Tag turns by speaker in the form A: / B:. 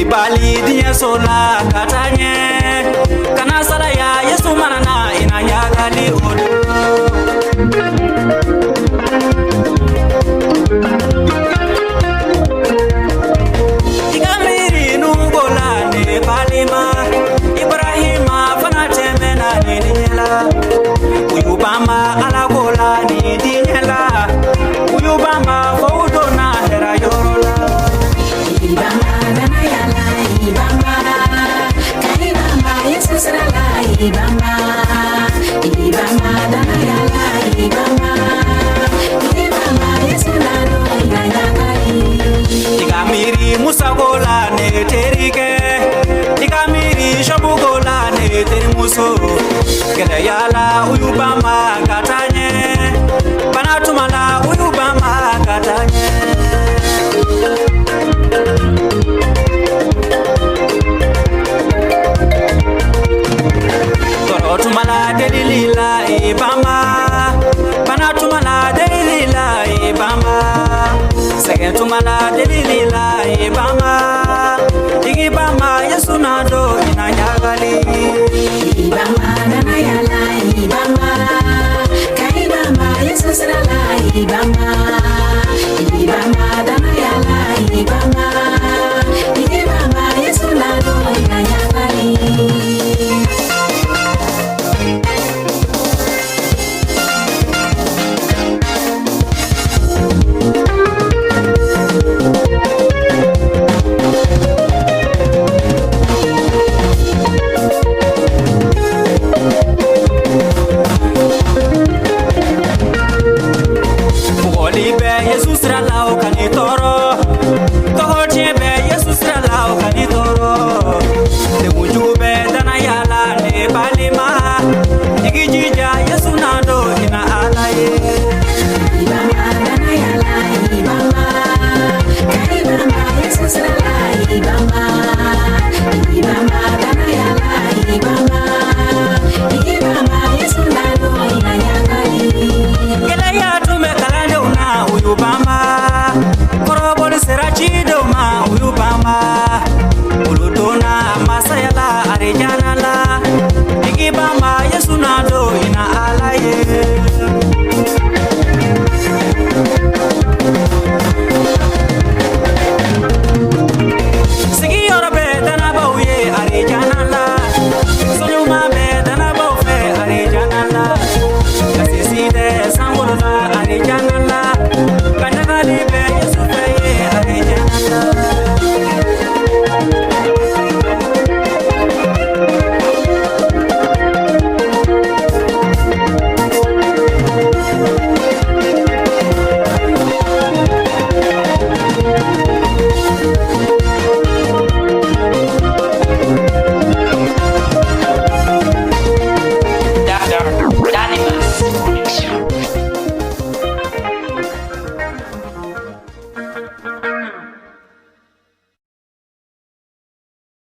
A: Ibali dia sola katanye kana sala ya Yesu manana inanya gali odo Ikamiri nugola ne palima Ibrahima fana temena ni dinyela Uyubama ala gola ni dinyela Uyubama faudona hera yorola
B: Ibama dana yala Ibama Kaibama Yesu srala Ibama Ibama dana yala Ibama Ibama Yesu nalo inayakali
A: Ikamiri musagola ne terike Ikamiri shabugola ne terimuso Gele yala uyubama katanye Banatumala uyubama katanye Torotumala delilila ibama Banatumala delilila ibama Segentumala delilila ibama Igibama Yesu nado inanyagali
B: Ibama dana yala Ibama Kaibama Yesu srala Ibama Ibama dana yala Ibama Ibama Yesu nalo inayakali
A: Yesu sralao kanitoro Tohotie be Yesu sralao kanitoro Tegujube dana yala ne balima Igijija Yesu nado ina alaye
B: Ibama dana yala Ibama Kaibama Yesu srala Ibama Ibama dana yala Ibama Ibama Yesu nalo inayakali
A: Gele ya tume kalande una uyubama Koroboli serachido ma uyubama Uludona masayala arejana la Igibama Yesu nado ina alaye Sigi yoro be dana bauye arejana la Sonyuma be dana baufe arejana la Kasisi de sangolo la arejana